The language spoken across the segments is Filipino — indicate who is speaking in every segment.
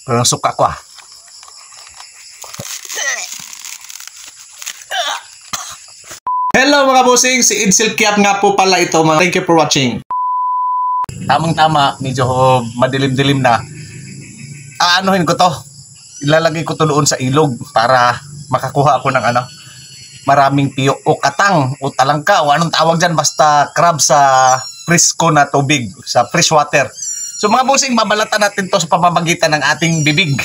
Speaker 1: Parang suka ko ah. Hello mga bossing, si Edsel Kiap nga po pala ito. Thank you for watching. Tamang-tama, medyo madilim-dilim na. Aanuhin ko to. Ilalagay ko to doon sa ilog para makakuha ako ng maraming piyo o katang o talangka o anong tawag dyan, basta crab sa presko na tubig, sa fresh water. So mga bossing, babalatan natin to sa pamamagitan ng ating bibig.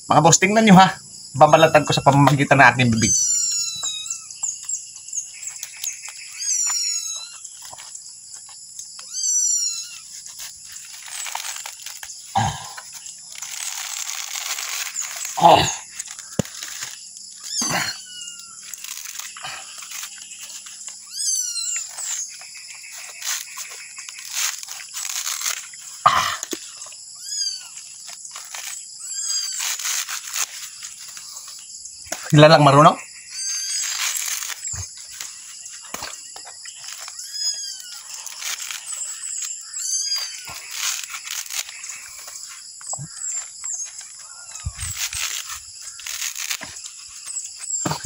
Speaker 1: Mga boss, tingnan nyo ha. Babalatan ko sa pamamagitan ng ating bibig. Sila lang marunong?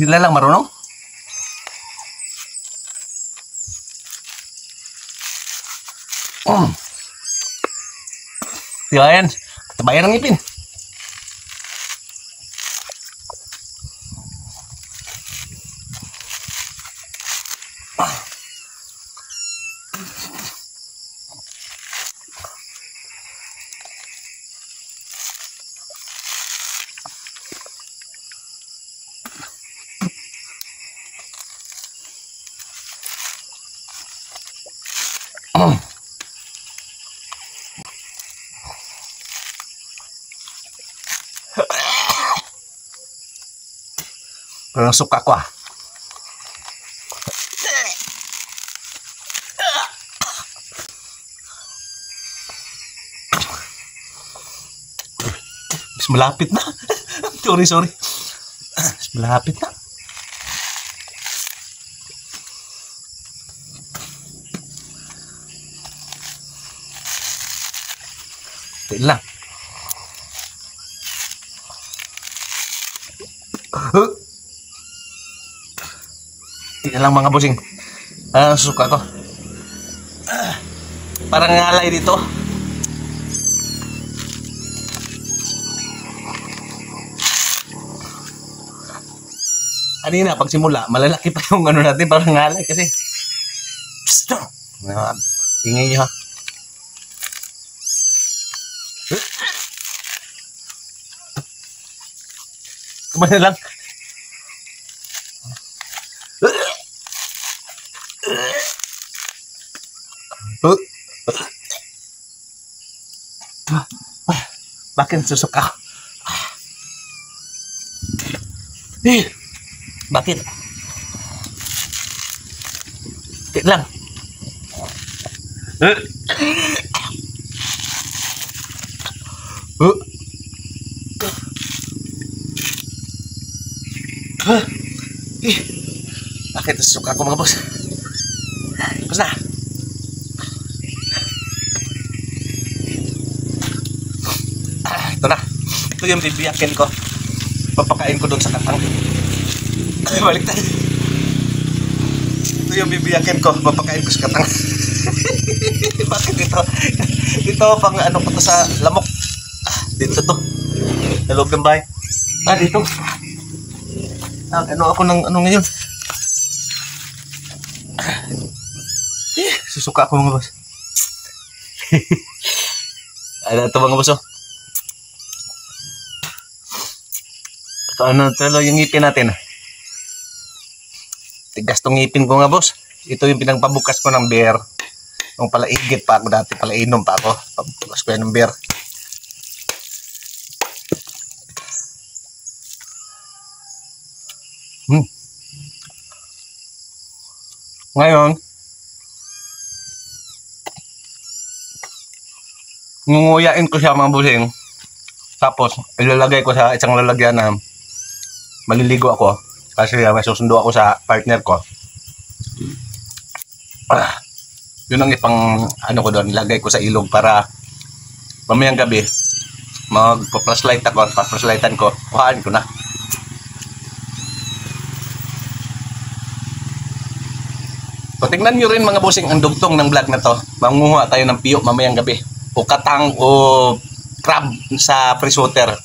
Speaker 1: Sila lang marunong? Sila yan. Tabayan ng ngipin. Parang suka ko ah. Mas malapit na. Sorry. Mas malapit na. Ito lang. Ito lang mga bossing. Suka ko. Parang ngalay dito. Kanina pagsimula, malalaki pa yung natin, parang ngalay kasi. Psst! Ingay niyo ha. Kumana lang. Bakit susok ako? Bakit? Tik lang. Bakit susok ako mga boss? Tapos na. Ito na. Ito yung bibiyakin ko. Papakain ko doon sa katang. Balik tayo. Ito yung bibiyakin ko. Papakain ko sa katang. Bakit ito? Ito pang ano pa to sa lamok. Dito to. Sa loob ng bahay. Dito. Ano ako ng ano ngayon? Susuka ako mga boss. Ano ito mga boss oh. Ano talo yung ngipin natin. Tigas tong ngipin ko nga boss. Ito yung pinagpabukas ko ng beer. Nung pala igit pa ako dati, pala inom pa ako. Pabukas ko yan ng beer. Ngayon, ngunguyain ko siya mga busing. Tapos ilalagay ko sa isang lalagyan na maliligo ako kasi may susundo ako sa partner ko. Yun ang ipang ano ko doon, lagay ko sa ilog para mamayang gabi magpa-flashlight ako, pa-flashlightan ko, kuhaan ko na. So, tingnan nyo rin mga bossing ang dugtong ng vlog na to. Manguha tayo ng piyo mamayang gabi. O katang o crab sa freshwater.